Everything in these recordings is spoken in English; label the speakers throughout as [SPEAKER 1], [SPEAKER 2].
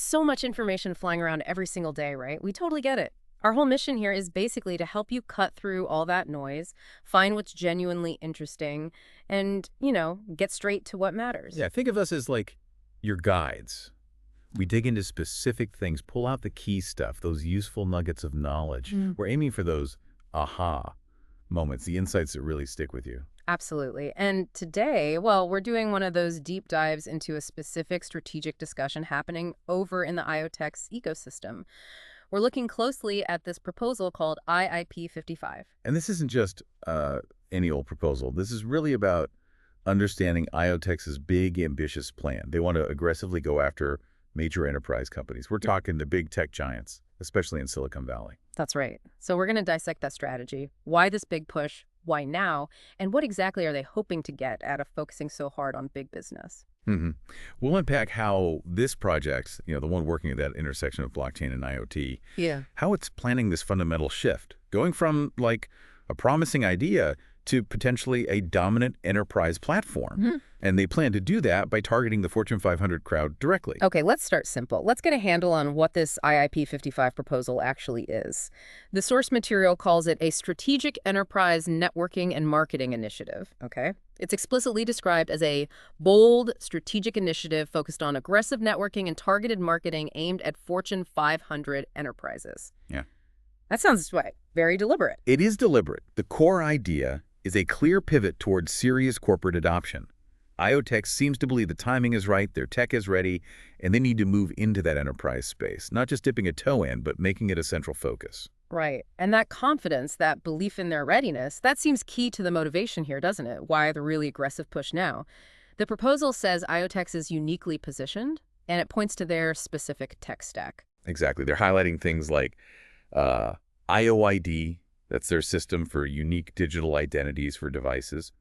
[SPEAKER 1] so much information flying around every single day, right? We totally get it. Our whole mission here is basically to help you cut through all that noise, find what's genuinely interesting, and, get straight to what matters.
[SPEAKER 2] Yeah, think of us as like your guides. We dig into specific things, pull out the key stuff, those useful nuggets of knowledge. We're aiming for those aha moments, the insights that really stick with you.
[SPEAKER 1] Absolutely. And today, well, we're doing one of those deep dives into a specific strategic discussion happening over in the IoTeX ecosystem. We're looking closely at this proposal called IIP 55.
[SPEAKER 2] And this isn't just any old proposal. This is really about understanding IoTex's big, ambitious plan. They want to aggressively go after major enterprise companies. We're talking the big tech giants, especially in Silicon Valley.
[SPEAKER 1] That's right. So we're going to dissect that strategy. Why this big push? Why now? And what exactly are they hoping to get out of focusing so hard on big business?
[SPEAKER 2] We'll unpack how this project, the one working at that intersection of blockchain and IoT, how it's planning this fundamental shift, going from like a promising idea to potentially a dominant enterprise platform. And they plan to do that by targeting the Fortune 500 crowd directly.
[SPEAKER 1] Okay, let's start simple. Let's get a handle on what this IIP 55 proposal actually is. The source material calls it a strategic enterprise networking and marketing initiative, okay? It's explicitly described as a bold strategic initiative focused on aggressive networking and targeted marketing aimed at Fortune 500 enterprises.
[SPEAKER 2] Yeah.
[SPEAKER 1] That sounds very deliberate.
[SPEAKER 2] It is deliberate. The core idea is a clear pivot towards serious corporate adoption. IoTeX seems to believe the timing is right, their tech is ready, and they need to move into that enterprise space, not just dipping a toe in, but making it a central focus.
[SPEAKER 1] Right. And that confidence, that belief in their readiness, that seems key to the motivation here, doesn't it? Why the really aggressive push now? The proposal says IoTeX is uniquely positioned, and it points to their specific tech stack.
[SPEAKER 2] Exactly. They're highlighting things like IOID, that's their system for unique digital identities for devices.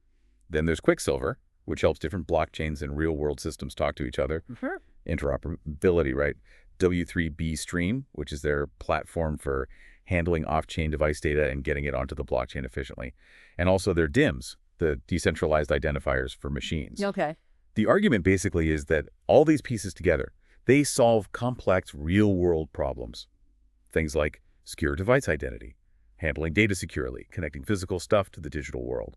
[SPEAKER 2] Then there's Quicksilver, which helps different blockchains and real-world systems talk to each other. Interoperability, right? W3B Stream, which is their platform for handling off-chain device data and getting it onto the blockchain efficiently. And also their DIMMs, the decentralized identifiers for machines.
[SPEAKER 1] Okay.
[SPEAKER 2] The argument basically is that all these pieces together, they solve complex real-world problems. Things like secure device identity, handling data securely, connecting physical stuff to the digital world.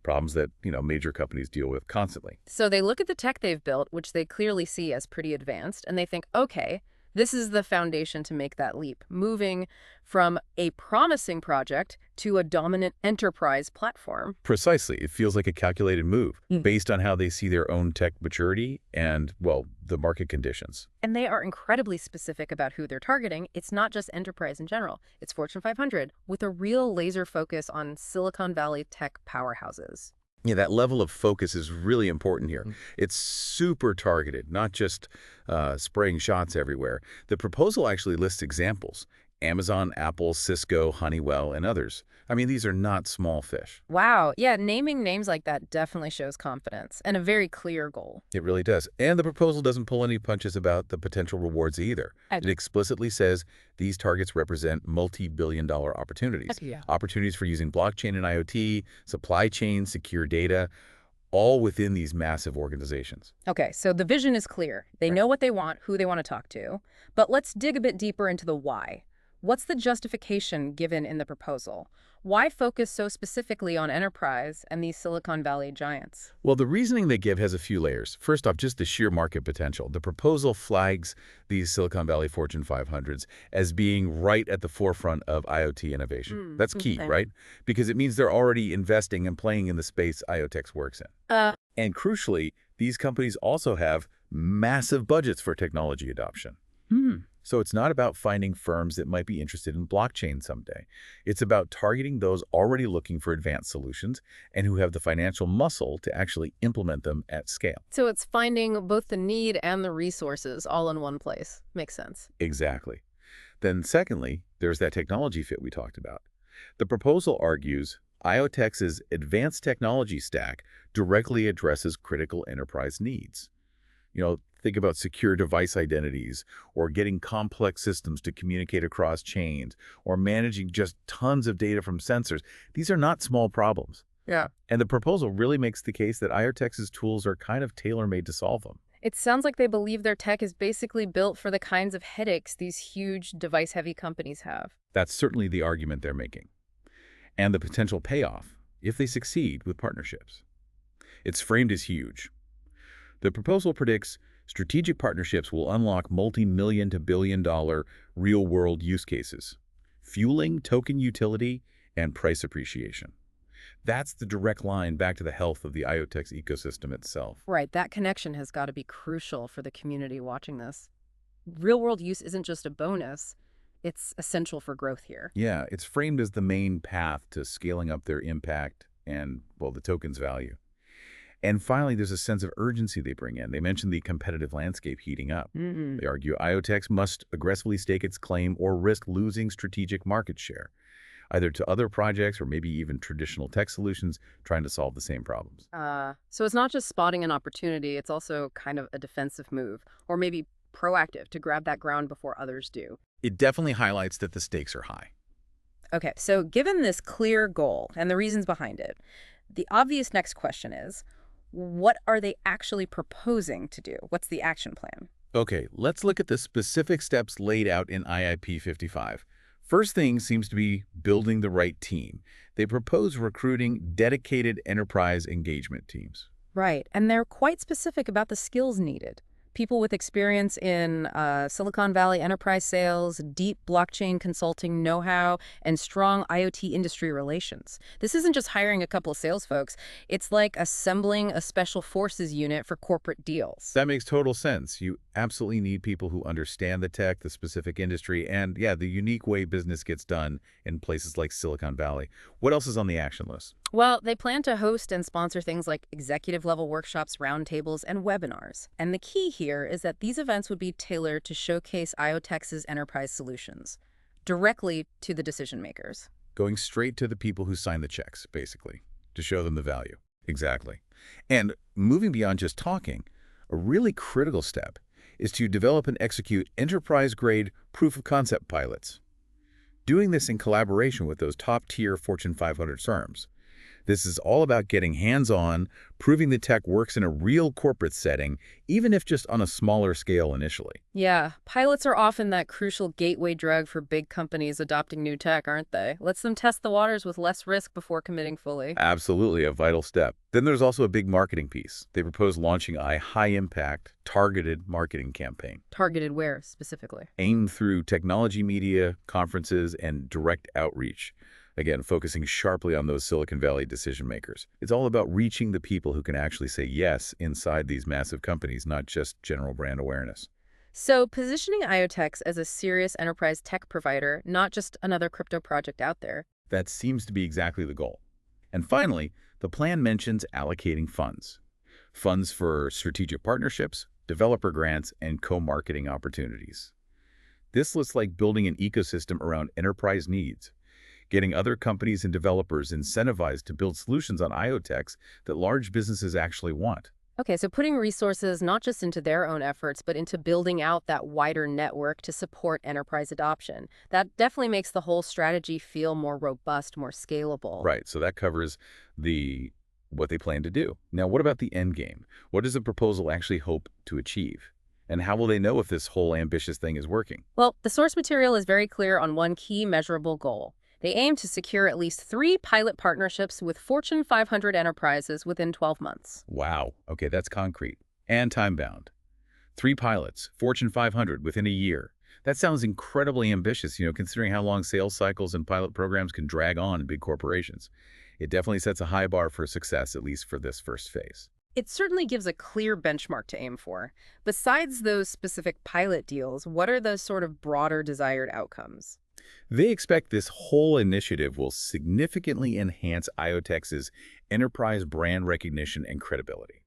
[SPEAKER 2] Problems that, major companies deal with constantly.
[SPEAKER 1] So they look at the tech they've built, which they clearly see as pretty advanced, and they think, okay, this is the foundation to make that leap, moving from a promising project to a dominant enterprise platform.
[SPEAKER 2] Precisely. It feels like a calculated move based on how they see their own tech maturity and, well, the market conditions.
[SPEAKER 1] And they are incredibly specific about who they're targeting. It's not just enterprise in general. It's Fortune 500 with a real laser focus on Silicon Valley tech powerhouses.
[SPEAKER 2] Yeah, that level of focus is really important here. It's super targeted, not just spraying shots everywhere. The proposal actually lists examples: Amazon, Apple, Cisco, Honeywell, and others. I mean, these are not small fish.
[SPEAKER 1] Wow. Yeah, naming names like that definitely shows confidence and a very clear goal.
[SPEAKER 2] It really does. And the proposal doesn't pull any punches about the potential rewards either. It explicitly says these targets represent multi-billion-dollar opportunities. Opportunities for using blockchain and IoT, supply chain, secure data, all within these massive organizations.
[SPEAKER 1] Okay, so the vision is clear. They know what they want, who they want to talk to. But let's dig a bit deeper into the why. What's the justification given in the proposal? Why focus so specifically on enterprise and these Silicon Valley giants?
[SPEAKER 2] Well, the reasoning they give has a few layers. First off, just the sheer market potential. The proposal flags these Silicon Valley Fortune 500s as being right at the forefront of IoT innovation. That's key, right? Because it means they're already investing and playing in the space IoTeX works in. And crucially, these companies also have massive budgets for technology adoption. So it's not about finding firms that might be interested in blockchain someday. It's about targeting those already looking for advanced solutions and who have the financial muscle to actually implement them at scale.
[SPEAKER 1] So it's finding both the need and the resources all in one place. Makes sense.
[SPEAKER 2] Exactly. Then secondly, there's that technology fit we talked about. The proposal argues IoTex's advanced technology stack directly addresses critical enterprise needs. Think about secure device identities, or getting complex systems to communicate across chains, or managing just tons of data from sensors. These are not small problems.
[SPEAKER 1] Yeah.
[SPEAKER 2] And the proposal really makes the case that IoTex's tools are kind of tailor-made to solve them.
[SPEAKER 1] It sounds like they believe their tech is basically built for the kinds of headaches these huge device-heavy companies have.
[SPEAKER 2] That's certainly the argument they're making. And the potential payoff, if they succeed with partnerships. It's framed as huge. The proposal predicts strategic partnerships will unlock multi-million to billion-dollar real-world use cases, fueling token utility and price appreciation. That's the direct line back to the health of the IoTeX ecosystem itself.
[SPEAKER 1] Right, that connection has got to be crucial for the community watching this. Real-world use isn't just a bonus, it's essential for growth here.
[SPEAKER 2] Yeah, it's framed as the main path to scaling up their impact and, well, the token's value. And finally, there's a sense of urgency they bring in. They mention the competitive landscape heating up.
[SPEAKER 1] Mm-hmm.
[SPEAKER 2] They argue IoTeX must aggressively stake its claim or risk losing strategic market share, either to other projects or maybe even traditional tech solutions trying to solve the same problems.
[SPEAKER 1] So it's not just spotting an opportunity, it's also kind of a defensive move, or maybe proactive to grab that ground before others do.
[SPEAKER 2] It definitely highlights that the stakes are high.
[SPEAKER 1] Okay, so given this clear goal and the reasons behind it, the obvious next question is, what are they actually proposing to do? What's the action plan?
[SPEAKER 2] Okay, let's look at the specific steps laid out in IIP 55. First thing seems to be building the right team. They propose recruiting dedicated enterprise engagement teams.
[SPEAKER 1] Right, and they're quite specific about the skills needed. People with experience in Silicon Valley enterprise sales, deep blockchain consulting know-how, and strong IoT industry relations. This isn't just hiring a couple of sales folks. It's like assembling a special forces unit for corporate deals.
[SPEAKER 2] That makes total sense. You absolutely need people who understand the tech, the specific industry, and, yeah, the unique way business gets done in places like Silicon Valley. What else is on the action list?
[SPEAKER 1] Well, they plan to host and sponsor things like executive-level workshops, roundtables, and webinars. And the key here is that these events would be tailored to showcase IoTex's enterprise solutions directly to the decision makers.
[SPEAKER 2] Going straight to the people who sign the checks, basically, to show them the value. Exactly. And moving beyond just talking, a really critical step is to develop and execute enterprise-grade proof-of-concept pilots. Doing this in collaboration with those top-tier Fortune 500 firms. This is all about getting hands-on, proving the tech works in a real corporate setting, even if just on a smaller scale initially.
[SPEAKER 1] Yeah, pilots are often that crucial gateway drug for big companies adopting new tech, aren't they? Lets them test the waters with less risk before committing fully.
[SPEAKER 2] Absolutely, a vital step. Then there's also a big marketing piece. They propose launching a high-impact, targeted marketing campaign.
[SPEAKER 1] Targeted where, specifically?
[SPEAKER 2] Aimed through technology media, conferences, and direct outreach. Again, focusing sharply on those Silicon Valley decision makers. It's all about reaching the people who can actually say yes inside these massive companies, not just general brand awareness.
[SPEAKER 1] So positioning IoTeX as a serious enterprise tech provider, not just another crypto project out there.
[SPEAKER 2] That seems to be exactly the goal. And finally, the plan mentions allocating funds. Funds for strategic partnerships, developer grants, and co-marketing opportunities. This looks like building an ecosystem around enterprise needs, getting other companies and developers incentivized to build solutions on IoTeX that large businesses actually want.
[SPEAKER 1] Okay, so putting resources not just into their own efforts, but into building out that wider network to support enterprise adoption. That definitely makes the whole strategy feel more robust, more scalable.
[SPEAKER 2] Right, so that covers what they plan to do. Now, what about the end game? What does the proposal actually hope to achieve? And how will they know if this whole ambitious thing is working?
[SPEAKER 1] Well, the source material is very clear on one key measurable goal. They aim to secure at least 3 pilot partnerships with Fortune 500 enterprises within 12 months.
[SPEAKER 2] Wow. Okay, that's concrete and time-bound. 3 pilots, Fortune 500 within a year. That sounds incredibly ambitious, considering how long sales cycles and pilot programs can drag on in big corporations. It definitely sets a high bar for success, at least for this first phase.
[SPEAKER 1] It certainly gives a clear benchmark to aim for. Besides those specific pilot deals, what are the sort of broader desired outcomes?
[SPEAKER 2] They expect this whole initiative will significantly enhance IoTex's enterprise brand recognition and credibility.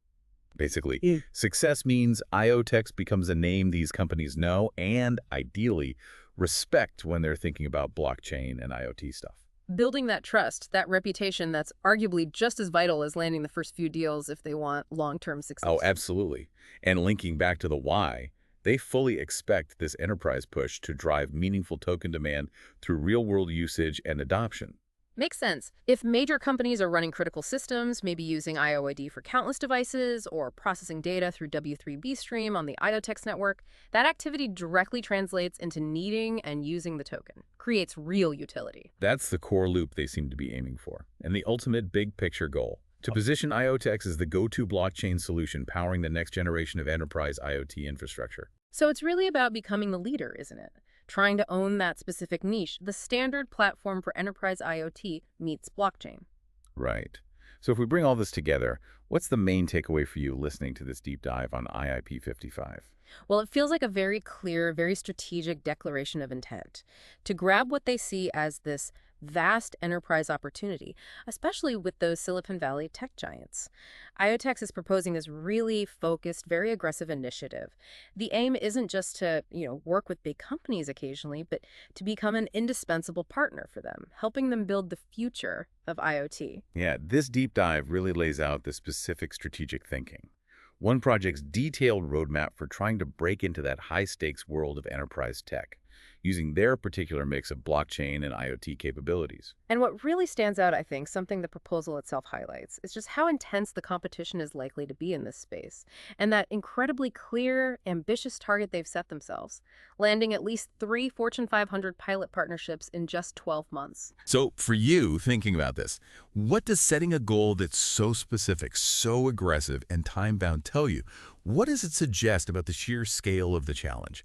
[SPEAKER 2] Basically, success means IoTeX becomes a name these companies know and, ideally, respect when they're thinking about blockchain and IoT stuff.
[SPEAKER 1] Building that trust, that reputation that's arguably just as vital as landing the first few deals if they want long-term success.
[SPEAKER 2] Oh, absolutely. And linking back to the why, they fully expect this enterprise push to drive meaningful token demand through real-world usage and adoption.
[SPEAKER 1] Makes sense. If major companies are running critical systems, maybe using IOID for countless devices or processing data through W3B stream on the IoTeX network, that activity directly translates into needing and using the token, creates real utility.
[SPEAKER 2] That's the core loop they seem to be aiming for, and the ultimate big-picture goal. To position IoTeX as the go-to blockchain solution powering the next generation of enterprise IoT infrastructure.
[SPEAKER 1] So it's really about becoming the leader, isn't it? Trying to own that specific niche, the standard platform for enterprise IoT meets blockchain.
[SPEAKER 2] Right. So if we bring all this together, what's the main takeaway for you listening to this deep dive on IIP 55?
[SPEAKER 1] Well, it feels like a very clear, very strategic declaration of intent to grab what they see as this vast enterprise opportunity, especially with those Silicon Valley tech giants. IoTeX is proposing this really focused, very aggressive initiative. The aim isn't just to, work with big companies occasionally, but to become an indispensable partner for them, helping them build the future of IoT.
[SPEAKER 2] Yeah, this deep dive really lays out the specific strategic thinking. One project's detailed roadmap for trying to break into that high-stakes world of enterprise tech, using their particular mix of blockchain and IoT capabilities.
[SPEAKER 1] And what really stands out, I think, something the proposal itself highlights, is just how intense the competition is likely to be in this space, and that incredibly clear, ambitious target they've set themselves, landing at least 3 Fortune 500 pilot partnerships in just 12 months.
[SPEAKER 2] So for you, thinking about this, what does setting a goal that's so specific, so aggressive, and time-bound tell you? What does it suggest about the sheer scale of the challenge?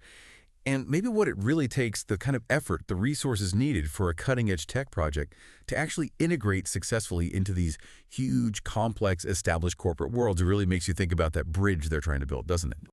[SPEAKER 2] And maybe what it really takes, the kind of effort, the resources needed for a cutting-edge tech project to actually integrate successfully into these huge, complex, established corporate worlds. It really makes you think about that bridge they're trying to build, doesn't it?